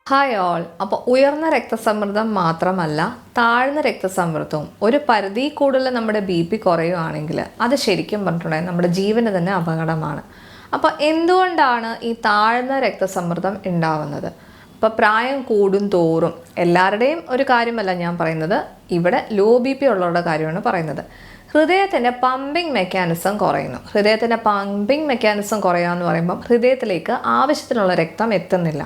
Hi all. അപ്പോൾ ഉയർന്ന രക്തസമ്മർദ്ദം മാത്രമല്ല താഴ്ന്ന രക്തസമ്മർദ്ദവും ഒരു പരിധി കൂടുതൽ നമ്മുടെ BP കുറയുകയാണെങ്കിൽ അത് ശരിക്കും പറഞ്ഞിട്ടുണ്ടെങ്കിൽ നമ്മുടെ ജീവന് തന്നെ അപകടമാണ്. അപ്പോൾ എന്തുകൊണ്ടാണ് ഈ താഴ്ന്ന രക്തസമ്മർദ്ദം ഉണ്ടാവുന്നത്? അപ്പോൾ പ്രായം കൂടും തോറും എല്ലാവരുടെയും ഒരു കാര്യമല്ല ഞാൻ പറയുന്നത്, ഇവിടെ ലോ BP ഉള്ളവരുടെ കാര്യമാണ് പറയുന്നത്. ഹൃദയത്തിൻ്റെ പമ്പിങ് മെക്കാനിസം കുറയുന്നു. ഹൃദയത്തിൻ്റെ പമ്പിങ് മെക്കാനിസം കുറയുക എന്ന് പറയുമ്പം ഹൃദയത്തിലേക്ക് ആവശ്യത്തിനുള്ള രക്തം എത്തുന്നില്ല.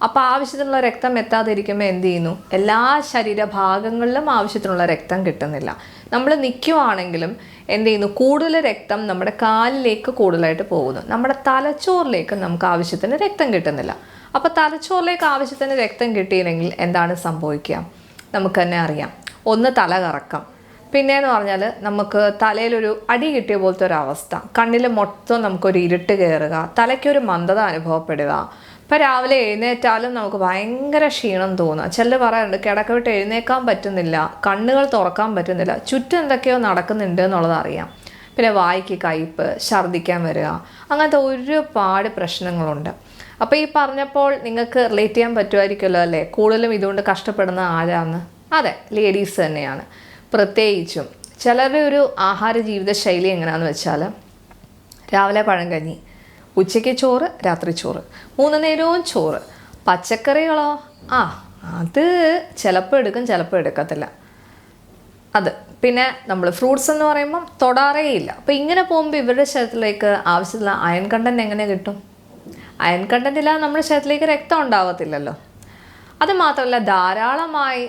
അപ്പോൾ ആവശ്യത്തിനുള്ള രക്തം എത്താതിരിക്കുമ്പോൾ എന്ത് ചെയ്യുന്നു? എല്ലാ ശരീരഭാഗങ്ങളിലും ആവശ്യത്തിനുള്ള രക്തം കിട്ടുന്നില്ല. നമ്മൾ നിൽക്കുവാണെങ്കിലും എന്ത് ചെയ്യുന്നു? കൂടുതൽ രക്തം നമ്മുടെ കാലിലേക്ക് കൂടുതലായിട്ട് പോകുന്നു. നമ്മുടെ തലച്ചോറിലേക്ക് നമുക്ക് ആവശ്യത്തിന് രക്തം കിട്ടുന്നില്ല. അപ്പോൾ തലച്ചോറിലേക്ക് ആവശ്യത്തിന് രക്തം കിട്ടിയില്ലെങ്കിൽ എന്താണ് സംഭവിക്കുക? നമുക്ക് തന്നെ അറിയാം. ഒന്ന് തല കറക്കം, പിന്നെയെന്ന് പറഞ്ഞാൽ നമുക്ക് തലയിലൊരു അടി കിട്ടിയ പോലത്തെ ഒരു അവസ്ഥ, കണ്ണിൽ മൊത്തം നമുക്കൊരു ഇരുട്ട് കയറുക, തലയ്ക്കൊരു മന്ദത അനുഭവപ്പെടുക. ഇപ്പോൾ രാവിലെ എഴുന്നേറ്റാലും നമുക്ക് ഭയങ്കര ക്ഷീണം തോന്നുക. ചിലർ പറയാറുണ്ട് കിടക്ക വിട്ട് എഴുന്നേക്കാൻ പറ്റുന്നില്ല, കണ്ണുകൾ തുറക്കാൻ പറ്റുന്നില്ല, ചുറ്റും എന്തൊക്കെയോ നടക്കുന്നുണ്ട് എന്നുള്ളത് അറിയാം. പിന്നെ വായ്ക്ക് കയ്പ്പ്, ഛർദ്ദിക്കാൻ വരിക, അങ്ങനത്തെ ഒരുപാട് പ്രശ്നങ്ങളുണ്ട്. അപ്പോൾ ഈ പറഞ്ഞപ്പോൾ നിങ്ങൾക്ക് റിലേറ്റ് ചെയ്യാൻ പറ്റുമായിരിക്കുമല്ലോ അല്ലേ? കൂടുതലും ഇതുകൊണ്ട് കഷ്ടപ്പെടുന്ന ആരാന്ന്? അതെ, ലേഡീസ് തന്നെയാണ്. പ്രത്യേകിച്ചും ചിലരുടെ ഒരു ആഹാര ജീവിത ശൈലി എങ്ങനെയാണെന്ന് വെച്ചാൽ രാവിലെ പഴങ്കഞ്ഞി, ഉച്ചയ്ക്ക് ചോറ്, രാത്രി ചോറ്, 3 നേരവും ചോറ്. പച്ചക്കറികളോ അത് ചിലപ്പോൾ എടുക്കും, ചിലപ്പോൾ എടുക്കത്തില്ല. അത് പിന്നെ നമ്മൾ ഫ്രൂട്ട്സ് എന്ന് പറയുമ്പം തൊടാറേയില്ല. അപ്പോൾ ഇങ്ങനെ പോകുമ്പോൾ ഇവരുടെ ശരീരത്തിലേക്ക് ആവശ്യമുള്ള അയൺ കണ്ടൻറ്റ് എങ്ങനെ കിട്ടും? അയൺ കണ്ടൻറ്റ് ഇല്ലാതെ നമ്മുടെ ശരീരത്തിലേക്ക് രക്തം ഉണ്ടാവത്തില്ലല്ലോ. അത് മാത്രമല്ല ധാരാളമായി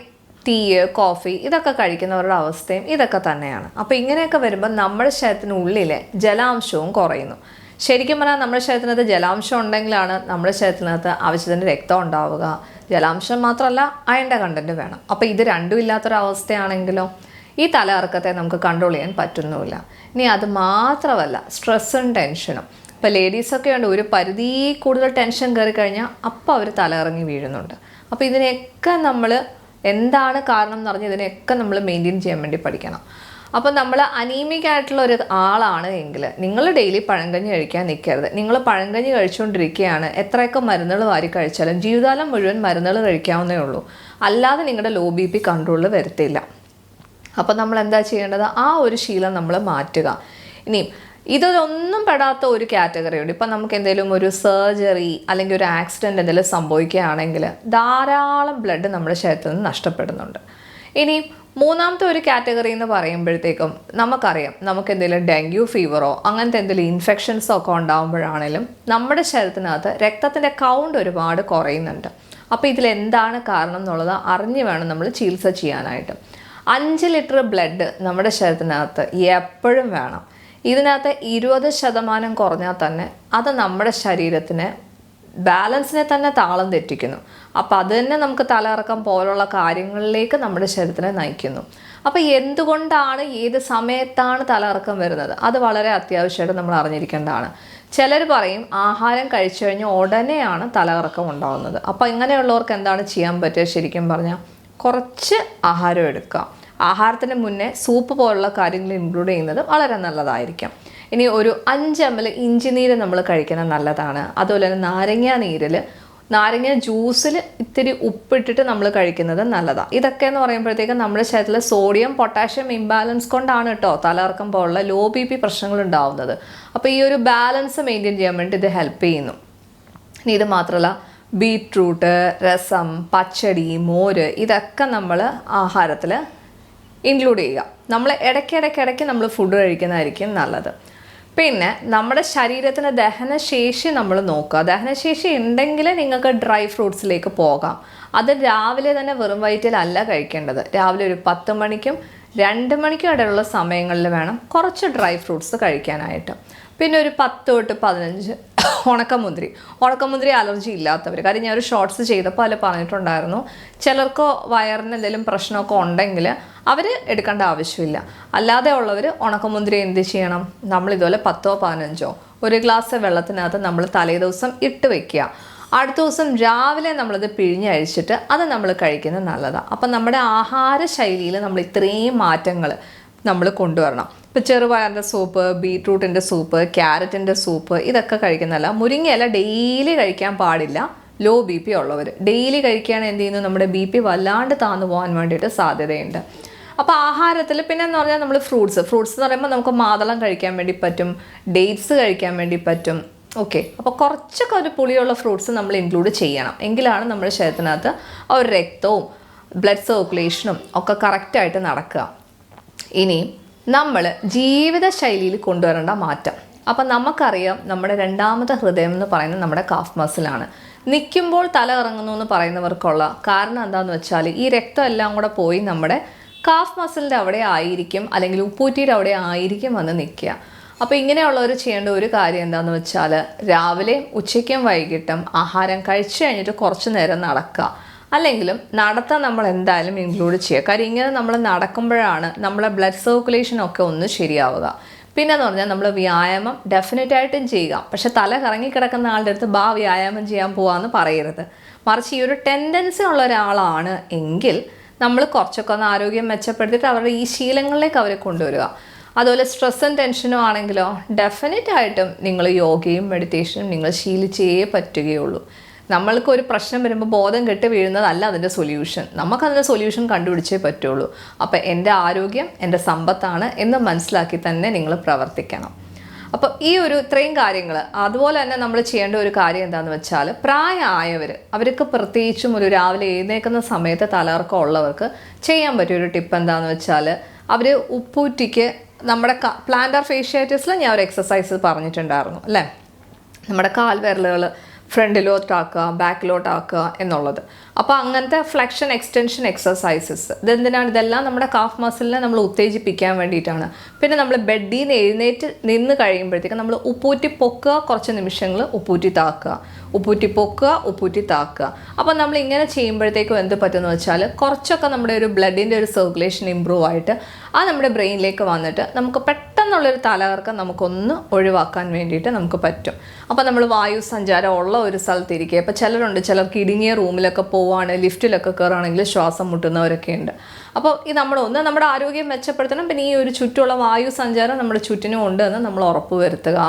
ടീ, കോഫി ഇതൊക്കെ കഴിക്കുന്നവരുടെ അവസ്ഥയും ഇതൊക്കെ തന്നെയാണ്. അപ്പോൾ ഇങ്ങനെയൊക്കെ വരുമ്പോൾ നമ്മുടെ ശരീരത്തിനുള്ളിലെ ജലാംശവും കുറയുന്നു. ശരിക്കും പറഞ്ഞാൽ നമ്മുടെ ശരീരത്തിനകത്ത് ജലാംശം ഉണ്ടെങ്കിലാണ് നമ്മുടെ ശരീരത്തിനകത്ത് ആവശ്യത്തിന് രക്തം ഉണ്ടാവുക. ജലാംശം മാത്രമല്ല അയണിൻ്റെ കണ്ടൻറ്റ് വേണം. അപ്പോൾ ഇത് രണ്ടും ഇല്ലാത്തൊരവസ്ഥയാണെങ്കിലോ ഈ തലകറക്കത്തെ നമുക്ക് കൺട്രോൾ ചെയ്യാൻ പറ്റുന്നുമില്ല. ഇനി അത് മാത്രമല്ല സ്ട്രെസ്സും ടെൻഷനും. ഇപ്പോൾ ലേഡീസൊക്കെ ഉണ്ട്, ഒരു പരിധി കൂടുതൽ ടെൻഷൻ കയറി കഴിഞ്ഞാൽ അപ്പോൾ അവർ തലകറങ്ങി വീഴുന്നുണ്ട്. അപ്പോൾ ഇതിനെയൊക്കെ നമ്മൾ എന്താണ് കാരണം എന്ന് പറഞ്ഞാൽ ഇതിനെയൊക്കെ നമ്മൾ മെയിൻറ്റെയിൻ ചെയ്യാൻ വേണ്ടി പഠിക്കണം. അപ്പോൾ നമ്മൾ അനീമിക് ആയിട്ടുള്ള ഒരു ആളാണ് എങ്കിൽ നിങ്ങൾ ഡെയിലി പഴങ്കഞ്ഞി കഴിക്കാൻ നിൽക്കരുത്. നിങ്ങൾ പഴങ്കഞ്ഞി കഴിച്ചുകൊണ്ടിരിക്കുകയാണ്, എത്രയൊക്കെ മരുന്നുകൾ വാരി കഴിച്ചാലും ജീവിതകാലം മുഴുവൻ മരുന്നുകൾ കഴിക്കാവുന്നേ ഉള്ളൂ. അല്ലാതെ നിങ്ങളുടെ ലോ BP കൺട്രോളിൽ വരുത്തില്ല. അപ്പോൾ നമ്മൾ എന്താ ചെയ്യേണ്ടത്? ആ ഒരു ശീലം നമ്മൾ മാറ്റുക. ഇനിയും ഇതൊന്നും പെടാത്ത ഒരു കാറ്റഗറി ഉണ്ട്. ഇപ്പം നമുക്ക് എന്തെങ്കിലും ഒരു സർജറി അല്ലെങ്കിൽ ഒരു ആക്സിഡൻറ്റ് എന്തെങ്കിലും സംഭവിക്കുകയാണെങ്കിൽ ധാരാളം ബ്ലഡ് നമ്മുടെ ശരീരത്തിൽ നിന്ന് നഷ്ടപ്പെടുന്നുണ്ട്. ഇനി മൂന്നാമത്തെ ഒരു കാറ്റഗറി എന്ന് പറയുമ്പോഴത്തേക്കും നമുക്കറിയാം, നമുക്ക് എന്തെങ്കിലും ഡെങ്കു ഫീവറോ അങ്ങനത്തെ എന്തെങ്കിലും ഇൻഫെക്ഷൻസോ ഒക്കെ ഉണ്ടാകുമ്പോഴാണെങ്കിലും നമ്മുടെ ശരീരത്തിനകത്ത് രക്തത്തിൻ്റെ കൗണ്ട് ഒരുപാട് കുറയുന്നുണ്ട്. അപ്പോൾ ഇതിലെന്താണ് കാരണം എന്നുള്ളത് അറിഞ്ഞ് വേണം നമ്മൾ ചികിത്സ ചെയ്യാനായിട്ട്. 5 ലിറ്റർ ബ്ലഡ് നമ്മുടെ ശരീരത്തിനകത്ത് എപ്പോഴും വേണം. ഇതിനകത്ത് 20% കുറഞ്ഞാൽ തന്നെ അത് നമ്മുടെ ശരീരത്തിന് ബാലൻസിനെ തന്നെ താളം തെറ്റിക്കുന്നു. അപ്പോൾ അത് തന്നെ നമുക്ക് തലകറക്കം പോലുള്ള കാര്യങ്ങളിലേക്ക് നമ്മുടെ ശരീരത്തിനെ നയിക്കുന്നു. അപ്പോൾ എന്തുകൊണ്ടാണ്, ഏത് സമയത്താണ് തലകറക്കം വരുന്നത്? അത് വളരെ അത്യാവശ്യമായിട്ട് നമ്മൾ അറിഞ്ഞിരിക്കേണ്ടതാണ്. ചിലർ പറയും ആഹാരം കഴിച്ചു കഴിഞ്ഞാൽ ഉടനെയാണ് തലകറക്കം ഉണ്ടാകുന്നത്. അപ്പോൾ ഇങ്ങനെയുള്ളവർക്ക് എന്താണ് ചെയ്യാൻ പറ്റുക? ശരിക്കും പറഞ്ഞാൽ കുറച്ച് ആഹാരം എടുക്കുക. ആഹാരത്തിന് മുന്നേ സൂപ്പ് പോലുള്ള കാര്യങ്ങൾ ഇൻക്ലൂഡ് ചെയ്യുന്നത് വളരെ നല്ലതായിരിക്കും. ഇനി ഒരു 5 ml ഇഞ്ചി നീര് നമ്മൾ കഴിക്കുന്നത് നല്ലതാണ്. അതുപോലെ തന്നെ നാരങ്ങ ജ്യൂസിൽ ഇത്തിരി ഉപ്പിട്ടിട്ട് നമ്മൾ കഴിക്കുന്നത് നല്ലതാണ്. ഇതൊക്കെ എന്ന് പറയുമ്പോഴത്തേക്കും നമ്മുടെ ശരീരത്തിലെ സോഡിയം പൊട്ടാഷ്യം ഇംബാലൻസ് കൊണ്ടാണ് കേട്ടോ തലകറക്കം പോലുള്ള ലോ BP പ്രശ്നങ്ങൾ ഉണ്ടാവുന്നത്. അപ്പോൾ ഈ ഒരു ബാലൻസ് മെയിൻറ്റെയിൻ ചെയ്യാൻ വേണ്ടി ഇത് ഹെൽപ്പ് ചെയ്യുന്നു. ഇനി ഇത് മാത്രമല്ല ബീറ്റ്റൂട്ട്, രസം, പച്ചടി, മോര് ഇതൊക്കെ നമ്മൾ ആഹാരത്തിൽ ഇൻക്ലൂഡ് ചെയ്യുക. നമ്മൾ ഇടയ്ക്കിടയ്ക്ക് നമ്മൾ ഫുഡ് കഴിക്കുന്നതായിരിക്കും നല്ലത്. പിന്നെ നമ്മുടെ ശരീരത്തിന് ദഹനശേഷി നമ്മൾ നോക്കുക. ദഹനശേഷി ഉണ്ടെങ്കിൽ നിങ്ങൾക്ക് ഡ്രൈ ഫ്രൂട്ട്സിലേക്ക് പോകാം. അത് രാവിലെ തന്നെ വെറും വയറ്റിലല്ല കഴിക്കേണ്ടത്. രാവിലെ ഒരു 10 മണിക്കും 2 മണിക്കും ഇടയിലുള്ള സമയങ്ങളിൽ വേണം കുറച്ച് ഡ്രൈ ഫ്രൂട്ട്സ് കഴിക്കാനായിട്ട്. പിന്നെ ഒരു 10 തൊട്ട് 15 ഉണക്കമുന്തിരി അലർജി ഇല്ലാത്തവർ, കാര്യം ഞാൻ ഒരു ഷോർട്സ് ചെയ്തപ്പോൾ അതിൽ പറഞ്ഞിട്ടുണ്ടായിരുന്നു, ചിലർക്ക് വയറിന് എന്തെങ്കിലും പ്രശ്നമൊക്കെ ഉണ്ടെങ്കിൽ അവർ എടുക്കേണ്ട ആവശ്യമില്ല. അല്ലാതെ ഉള്ളവർ ഉണക്കമുന്തിരി എന്ത് ചെയ്യണം? നമ്മളിതുപോലെ 10 15 ഒരു ഗ്ലാസ് വെള്ളത്തിനകത്ത് നമ്മൾ തലേദിവസം ഇട്ട് വെക്കുക. അടുത്ത ദിവസം രാവിലെ നമ്മളത് പിഴിഞ്ഞഴിച്ചിട്ട് അത് നമ്മൾ കഴിക്കുന്നത് നല്ലതാണ്. അപ്പം നമ്മുടെ ആഹാര ശൈലിയിൽ നമ്മൾ ഇത്രയും മാറ്റങ്ങൾ നമ്മൾ കൊണ്ടുവരണം. ഇപ്പോൾ ചെറുപയറിൻ്റെ സൂപ്പ്, ബീട്രൂട്ടിൻ്റെ സൂപ്പ്, ക്യാരറ്റിൻ്റെ സൂപ്പ് ഇതൊക്കെ കഴിക്കുന്നതല്ല. മുരിങ്ങയില ഡെയിലി കഴിക്കാൻ പാടില്ല, ലോ ബി പി ഉള്ളവർ. ഡെയിലി കഴിക്കുകയാണെങ്കിൽ എന്ത് ചെയ്യുന്നു, നമ്മുടെ ബി പി വല്ലാണ്ട് താന്നു പോകാൻ വേണ്ടിയിട്ട് സാധ്യതയുണ്ട്. അപ്പോൾ ആഹാരത്തിൽ പിന്നെ എന്ന് പറഞ്ഞാൽ നമ്മൾ ഫ്രൂട്ട്സ് എന്ന് പറയുമ്പോൾ നമുക്ക് മാതളം കഴിക്കാൻ വേണ്ടി പറ്റും, ഡേറ്റ്സ് കഴിക്കാൻ വേണ്ടി പറ്റും. ഓക്കെ, അപ്പോൾ കുറച്ചൊക്കെ ഒരു പുളിയുള്ള ഫ്രൂട്ട്സ് നമ്മൾ ഇൻക്ലൂഡ് ചെയ്യണം. എങ്കിലാണ് നമ്മുടെ ശരീരത്തിനകത്ത് ആ ഒരു രക്തവും ബ്ലഡ് സർക്കുലേഷനും ഒക്കെ കറക്റ്റായിട്ട് നടക്കുക. ഇനി നമ്മൾ ജീവിതശൈലിയിൽ കൊണ്ടുവരേണ്ട മാറ്റം. അപ്പം നമുക്കറിയാം നമ്മുടെ രണ്ടാമത്തെ ഹൃദയം എന്ന് പറയുന്നത് നമ്മുടെ കാഫ് മസിലാണ്. നിൽക്കുമ്പോൾ തല ഇറങ്ങുന്നു എന്ന് പറയുന്നവർക്കുള്ള കാരണം എന്താണെന്ന് വെച്ചാൽ ഈ രക്തം എല്ലാം കൂടെ പോയി നമ്മുടെ കാഫ് മസിലിൻ്റെ അവിടെ ആയിരിക്കും, അല്ലെങ്കിൽ ഉപ്പൂറ്റിയുടെ അവിടെ ആയിരിക്കും വന്ന് നിൽക്കുക. അപ്പോൾ ഇങ്ങനെയുള്ളവർ ചെയ്യേണ്ട ഒരു കാര്യം എന്താണെന്ന് വെച്ചാൽ രാവിലെ ഉച്ചയ്ക്കും വൈകിട്ടും ആഹാരം കഴിച്ചു കഴിഞ്ഞിട്ട് കുറച്ച് നേരം നടക്കുക, അല്ലെങ്കിലും നടത്താൻ നമ്മൾ എന്തായാലും ഇൻക്ലൂഡ് ചെയ്യുക. കാര്യം ഇങ്ങനെ നമ്മൾ നടക്കുമ്പോഴാണ് നമ്മളെ ബ്ലഡ് സർക്കുലേഷനൊക്കെ ഒന്ന് ശരിയാവുക. പിന്നെന്ന് പറഞ്ഞാൽ നമ്മൾ വ്യായാമം ഡെഫിനറ്റായിട്ടും ചെയ്യുക. പക്ഷെ തല കറങ്ങിക്കിടക്കുന്ന ആളുടെ അടുത്ത് വ്യായാമം ചെയ്യാൻ പോവാന്ന് പറയരുത്. മറിച്ച് ഈ ഒരു ടെൻഡൻസി ഉള്ള ഒരാളാണ് എങ്കിൽ നമ്മൾ കുറച്ചൊക്കെ ഒന്ന് ആരോഗ്യം മെച്ചപ്പെടുത്തിയിട്ട് അവരുടെ ഈ ശീലങ്ങളിലേക്ക് അവരെ കൊണ്ടുവരിക. അതുപോലെ സ്ട്രെസ്സും ടെൻഷനും ആണെങ്കിലോ ഡെഫിനറ്റായിട്ടും നിങ്ങൾ യോഗയും മെഡിറ്റേഷനും നിങ്ങൾ ശീലിച്ചേ പറ്റുകയുള്ളൂ. നമ്മൾക്ക് ഒരു പ്രശ്നം വരുമ്പോൾ ബോധം കെട്ട് വീഴുന്നതല്ല അതിൻ്റെ സൊല്യൂഷൻ, നമുക്കതിൻ്റെ സൊല്യൂഷൻ കണ്ടുപിടിച്ചേ പറ്റുള്ളൂ. അപ്പോൾ എൻ്റെ ആരോഗ്യം എൻ്റെ സമ്പത്താണ് എന്ന് മനസ്സിലാക്കി തന്നെ നിങ്ങൾ പ്രവർത്തിക്കണം. അപ്പോൾ ഈ ഇത്രയും കാര്യങ്ങൾ. അതുപോലെ തന്നെ നമ്മൾ ചെയ്യേണ്ട ഒരു കാര്യം എന്താണെന്ന് വെച്ചാൽ പ്രായമായവർ, അവർക്ക് പ്രത്യേകിച്ചും ഒരു രാവിലെ എഴുന്നേൽക്കുന്ന സമയത്ത് തലകറക്കം ഉള്ളവർക്ക് ചെയ്യാൻ പറ്റിയൊരു ടിപ്പ് എന്താണെന്ന് വെച്ചാൽ അവർ ഉപ്പൂറ്റിക്ക് നമ്മുടെ പ്ലാന്റർ ഫേഷ്യാറ്റിസിൽ ഞാൻ ഒരു എക്സസൈസ് പറഞ്ഞിട്ടുണ്ടായിരുന്നു അല്ലേ, നമ്മുടെ കാൽവിരലുകൾ ഫ്രണ്ടിലോട്ടാക്കുക ബാക്കിലോട്ടാക്കുക എന്നുള്ളത്. അപ്പോൾ അങ്ങനത്തെ ഫ്ലെക്ഷൻ എക്സ്റ്റൻഷൻ എക്സസൈസസ് ഇതെല്ലാം നമ്മുടെ കാഫ് മസിലിനെ നമ്മൾ ഉത്തേജിപ്പിക്കാൻ വേണ്ടിയിട്ടാണ്. പിന്നെ നമ്മൾ ബെഡിൽ നിന്ന് എഴുന്നേറ്റ് നിന്ന് കഴിയുമ്പോഴത്തേക്കും നമ്മൾ ഉപ്പൂറ്റി പൊക്കുക, കുറച്ച് നിമിഷങ്ങൾ ഉപ്പൂറ്റി താക്കുക, ഉപ്പൂറ്റി പൊക്കുക, ഉപ്പൂറ്റി താക്കുക. അപ്പോൾ നമ്മൾ ഇങ്ങനെ ചെയ്യുമ്പോഴത്തേക്കും എന്ത് പറ്റുമെന്ന് വെച്ചാൽ കുറച്ചൊക്കെ നമ്മുടെ ഒരു ബ്ലഡിൻ്റെ ഒരു സർക്കുലേഷൻ ഇമ്പ്രൂവ് ആയിട്ട് ആ നമ്മുടെ ബ്രെയിനിലേക്ക് വന്നിട്ട് നമുക്ക് പെട്ടെന്നുള്ളൊരു തലകറക്കം നമുക്കൊന്ന് ഒഴിവാക്കാൻ വേണ്ടിയിട്ട് നമുക്ക് പറ്റും. അപ്പോൾ നമ്മൾ വായു സഞ്ചാരം ഉള്ള ഒരു സ്ഥലത്തിരിക്കുക. ഇപ്പോൾ ചിലർക്ക് ഇടുങ്ങിയ റൂമിലൊക്കെ പോവുകയാണ്, ലിഫ്റ്റിലൊക്കെ കയറുകയാണെങ്കിൽ ശ്വാസം മുട്ടുന്നവരൊക്കെ ഉണ്ട്. അപ്പോൾ നമ്മുടെ ആരോഗ്യം മെച്ചപ്പെടുത്തണം. പിന്നെ ഈ ഒരു ചുറ്റുമുള്ള വായു സഞ്ചാരം നമ്മുടെ ചുറ്റിനും ഉണ്ട് എന്ന് നമ്മൾ ഉറപ്പ് വരുത്തുക.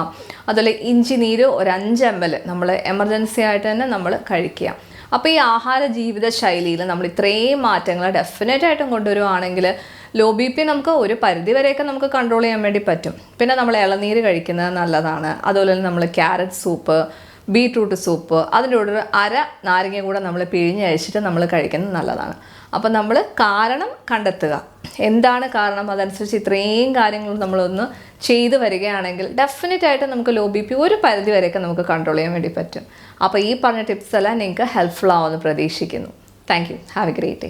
അതുപോലെ ഇഞ്ചി നീര് ഒരു 5 ml നമ്മൾ എമർജൻസി ആയിട്ട് തന്നെ നമ്മൾ കഴിക്കുക. അപ്പോൾ ഈ ആഹാര ജീവിത ശൈലിയിൽ നമ്മൾ ഇത്രയും മാറ്റങ്ങൾ ഡെഫിനറ്റായിട്ടും കൊണ്ടുവരുവാണെങ്കിൽ ലോ ബി പി നമുക്ക് ഒരു പരിധി വരെയൊക്കെ നമുക്ക് കൺട്രോൾ ചെയ്യാൻ വേണ്ടി പറ്റും. പിന്നെ നമ്മൾ ഇളനീര് കഴിക്കുന്നത് നല്ലതാണ്. അതുപോലെ തന്നെ നമ്മൾ ക്യാരറ്റ് സൂപ്പ്, ബീട്രൂട്ട് സൂപ്പ്, അതിൻ്റെ കൂടെ ഒരു അര നാരങ്ങ കൂടെ നമ്മൾ പിഴിഞ്ഞ് കഴിച്ചിട്ട് നമ്മൾ കഴിക്കുന്നത് നല്ലതാണ്. അപ്പോൾ നമ്മൾ കാരണം കണ്ടെത്തുക, എന്താണ് കാരണം, അതനുസരിച്ച് ഇത്രയും കാര്യങ്ങൾ നമ്മളൊന്ന് ചെയ്തു വരികയാണെങ്കിൽ ഡെഫിനറ്റായിട്ട് നമുക്ക് ലോ ബി പി ഒരു പരിധി വരെയൊക്കെ നമുക്ക് കൺട്രോൾ ചെയ്യാൻ വേണ്ടി പറ്റും. അപ്പോൾ ഈ പറഞ്ഞ ടിപ്സ് എല്ലാം നിങ്ങൾക്ക് ഹെൽപ്ഫുൾ ആവുമെന്ന് പ്രതീക്ഷിക്കുന്നു. Thank you. Have A great day.